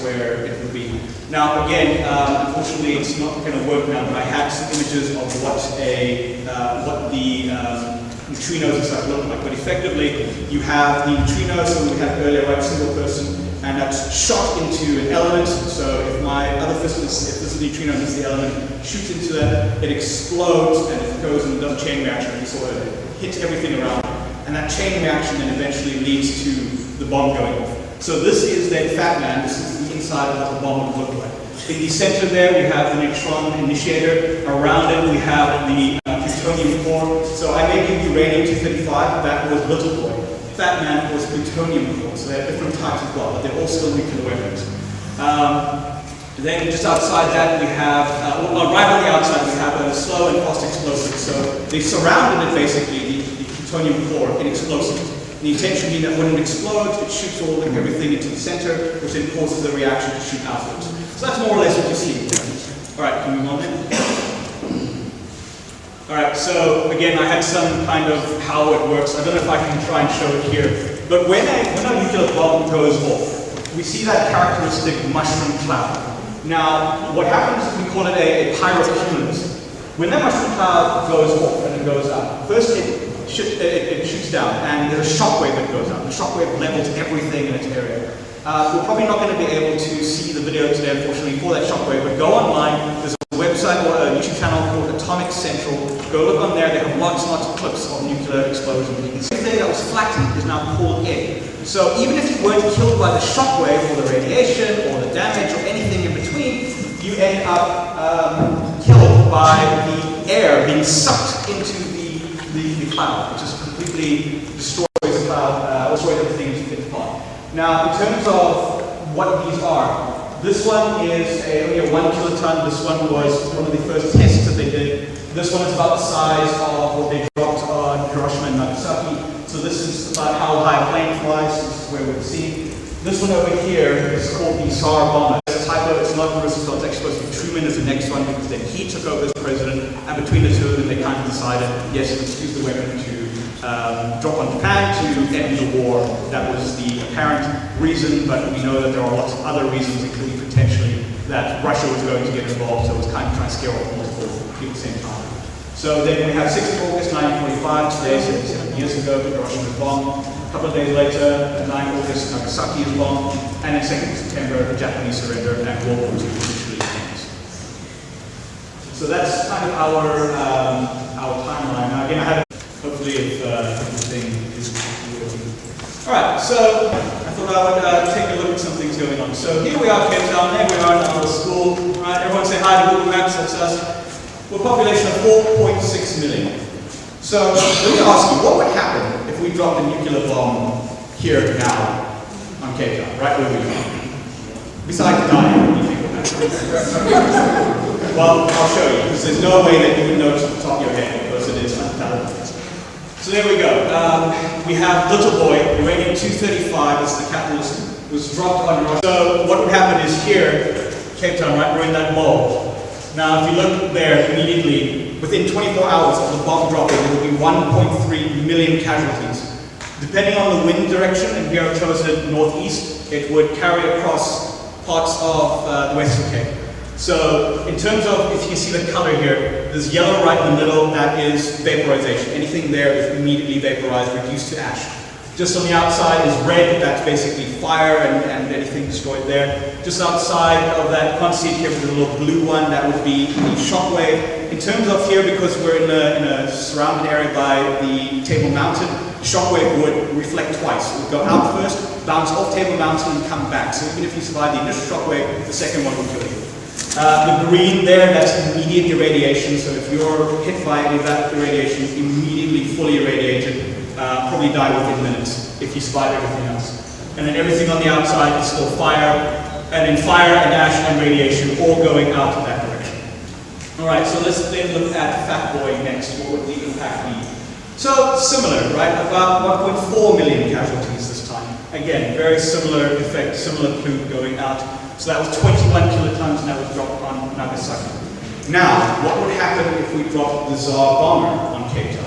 where it would be. Now again, unfortunately it's not going to work now, but I had some images of what the neutrinos and stuff look like. But effectively, you have the neutrinos, so we had earlier, right, single person, and that's shot into an element. So if my other fist is, if this neutrino is the element, shoots into that, it explodes, and it goes and does a chain reaction, and sort of hits everything around. And that chain reaction then eventually leads to the bomb going off. So this is then Fat Man. This is the inside of what the bomb would look like. In the center there, we have the neutron initiator. Around it, we have the plutonium core. So I made you uranium-235. That was Little Boy. Fat Man was plutonium core. So they have different types as well, but they're all still nuclear weapons. Then just outside that, we have, right on the outside, we have a slow and fast explosive. So they surrounded it basically, the plutonium core, in explosives. The intention being that when it explodes, it shoots all everything into the center, which then causes the reaction to shoot outwards. So that's more or less what you see. Alright, can we move on then? Alright, so again, I had some kind of how it works. I don't know if I can try and show it here. But when a nuclear bomb goes off, we see that characteristic mushroom cloud. Now, what happens is we call it a pyrocumulus. When that mushroom cloud goes off and it goes up, first it shoots down, and there's a shockwave that goes up. The shockwave levels everything in its area. We're probably not going to be able to see the video today, unfortunately, for that shockwave, but go online. There's a website or a YouTube channel called Atomic Central. Go look on there. They have lots and lots of clips of nuclear explosions. You can see everything that was flattened is now pulled in. So even if you weren't killed by the shockwave or the radiation or the damage or anything in between, you end up killed by the air being sucked into the cloud, which just completely destroys the cloud, destroys everything into part. Now, in terms of what these are, this one is only a 1 kiloton. This one was one of the first tests that they did. This one is about the size of what they dropped on Hiroshima and Nagasaki. So this is about how high a plane flies. This is where we've seen. This one over here is called the Zaire bomber. It's a typo. It's not Roosevelt. It's actually supposed to be Truman as the next one, because then he took over as president, and between the two of them, they kind of decided, yes, let's use the weapon to drop on Japan to end the war. That was the apparent reason, but we know that there are lots of other reasons, including potentially that Russia was going to get involved, so it was kind of trying to scare off multiple people at the same time. So then we have 6th of August 1945, today, 77 years ago, Hiroshima was bombed. A couple of days later, 9th August, Nagasaki is bombed, and then 2nd September, the Japanese surrender, and World War II officially ends. So that's kind of our timeline. Now again, I had hopefully if everything is working. Alright, so I thought I would take a look at some things going on. So here we are, Cape Town, there we are in our school. Right, everyone say hi to Google Maps, that's us. We're a population of 4.6 million. So let me ask you, what would happen if we dropped a nuclear bomb here now on Cape Town, right where we are? Besides dying, what do you think would happen? Well, I'll show you, because there's no way that you would notice at the top of your head, because it is undoubtedly. So there we go. We have Little Boy, uranium-235, as the catalyst was dropped on Hiroshima. So what would happen is here, Cape Town, right, we're in that bowl. Now if you look there immediately, within 24 hours of the bomb dropping, there will be 1.3 million casualties. Depending on the wind direction, and here I've chosen northeast, it would carry across parts of the Western Cape. So in terms of, if you can see the color here, there's yellow right in the middle, that is vaporization. Anything there is immediately vaporized, reduced to ash. Just on the outside is red, that's basically fire and anything destroyed there. Just outside of that, can't see it here, but the little blue one, that would be the shockwave. In terms of here, because we're in a surrounded area by the Table Mountain, shockwave would reflect twice. It would go out first, bounce off Table Mountain, and come back. So even if you survive the initial shockwave, the second one will kill you. The green there, that's immediate irradiation. So if you're hit by any of that irradiation, immediately fully irradiated. Probably die within minutes if you survive everything else. And then everything on the outside is still fire, and then fire and ash and radiation all going out in that direction. Alright, so let's then look at Fat Boy next. What would the impact be? So similar, right? About 1.4 million casualties this time. Again, very similar effect, similar plume going out. So that was 21 kilotons, and that was dropped on Nagasaki. Now, what would happen if we dropped the Zaire bomber on Cape Town?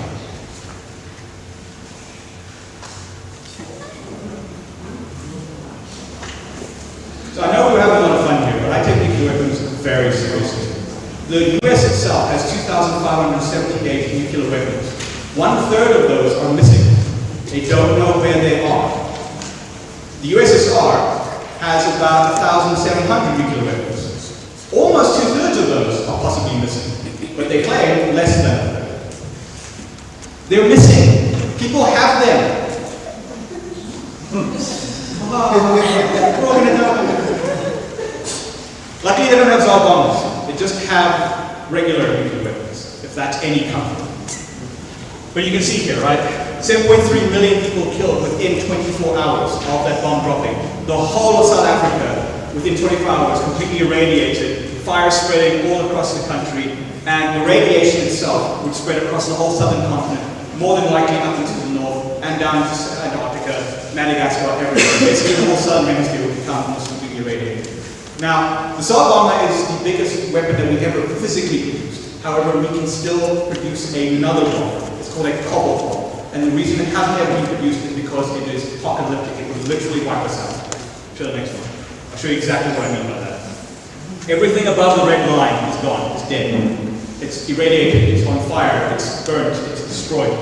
So I know we have very seriously. The US itself has 2,578 nuclear weapons. 1/3 of those are missing. They don't know where they are. The USSR has about 1,700 nuclear weapons. Almost 2/3 of those are possibly missing, but they claim less than a third. They're missing. People have them. We're all going to die. Luckily, they don't have Zaire bombs. They just have regular nuclear weapons, if that's any comfort. But you can see here, right? 7.3 million people killed within 24 hours of that bomb dropping. The whole of South Africa, within 24 hours, completely irradiated, fire spreading all across the country, and the radiation itself would spread across the whole southern continent, more than likely up into the north, and down to Antarctica, Madagascar, everywhere. Basically, the whole southern hemisphere would become almost completely irradiated. Now, the Zaire bomber is the biggest weapon that we've ever physically produced. However, we can still produce another bomb. It's called a cobalt bomb. And the reason it hasn't ever been produced is because it is apocalyptic. It would literally wipe us out. Show the next one. I'll show you exactly what I mean by that. Everything above the red line is gone. It's dead. It's irradiated. It's on fire. It's burnt. It's destroyed.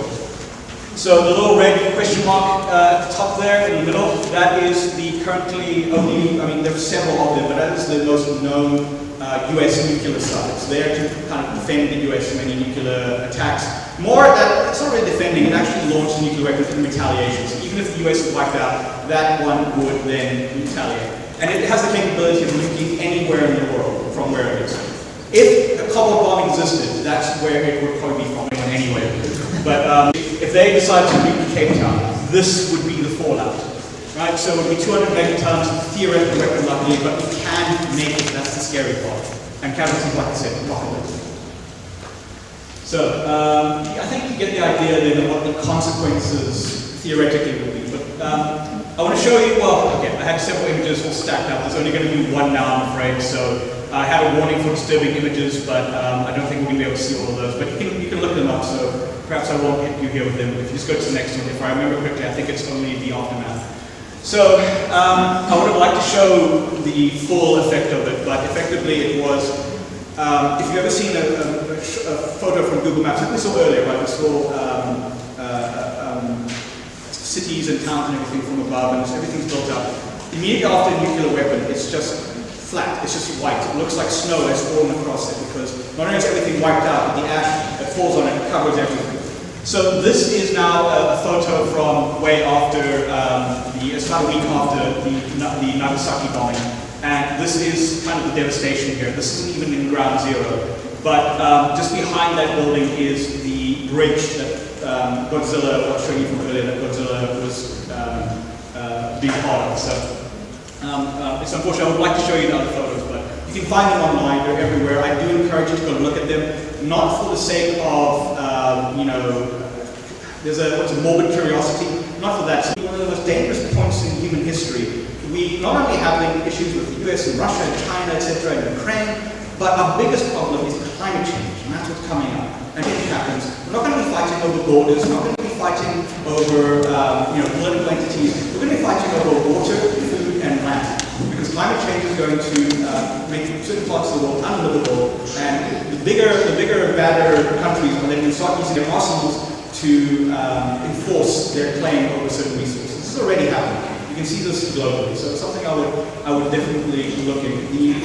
So the little red question mark at the top there in the middle, that is the currently only, I mean, there are several of them, but that is the most known US nuclear site. It's there to kind of defend the US from any nuclear attacks. More that, it's not really defending, it actually launched nuclear weapons in retaliation. So even if the US was wiped out, that one would then retaliate. And it has the capability of nuking anywhere in the world from where it is. If a cobalt bomb existed, that's where it would probably be from anyway. But if they decide to nuke Cape Town, this would be the fallout. Right? So it would be 200 megatons of theoretical weapon, luckily, but we can make it. That's the scary part. And casualties, like I said, apocalypse. So I think you get the idea then of what the consequences theoretically would be. But I want to show you, well, okay, I had several images all stacked up. There's only going to be one now, I'm afraid. So I had a warning for disturbing images, but I don't think we're going to be able to see all of those. But you can look them up. So perhaps I won't hit you here with them. If you just go to the next one, if I remember correctly, I think it's only the aftermath. So I would have liked to show the full effect of it, but effectively it was, if you've ever seen a photo from Google Maps, like we saw earlier, right, we saw cities and towns and everything from above, and everything's built up. Immediately after a nuclear weapon, it's just flat, it's just white. It looks like snow has fallen across it, because not only is everything wiped out, but the ash that falls on it covers everything. So this is now a photo from way after, it's about a week after the Nagasaki bombing. And this is kind of the devastation here. This isn't even in ground zero. But just behind that building is the bridge that Godzilla, I was showing you from earlier, that Godzilla was being part of. So it's unfortunate. I would like to show you the other photos, but you can find them online. They're everywhere. I do encourage you to go look at them, not for the sake of, you know, there's what's a morbid curiosity, not for that. It's one of the most dangerous points in human history. We not only have issues with the US and Russia and China, etc., and Ukraine, but our biggest problem is climate change, and that's what's coming up. And if it happens, we're not going to be fighting over borders, we're not going to be fighting over political entities, we're going to be fighting over water, food, and land. Because climate change is going to make certain parts of the world unlivable, and the bigger and badder countries are then going to start using their arsenals to enforce their claim over certain resources. This is already happening. You can see this globally, so it's something I would definitely look into.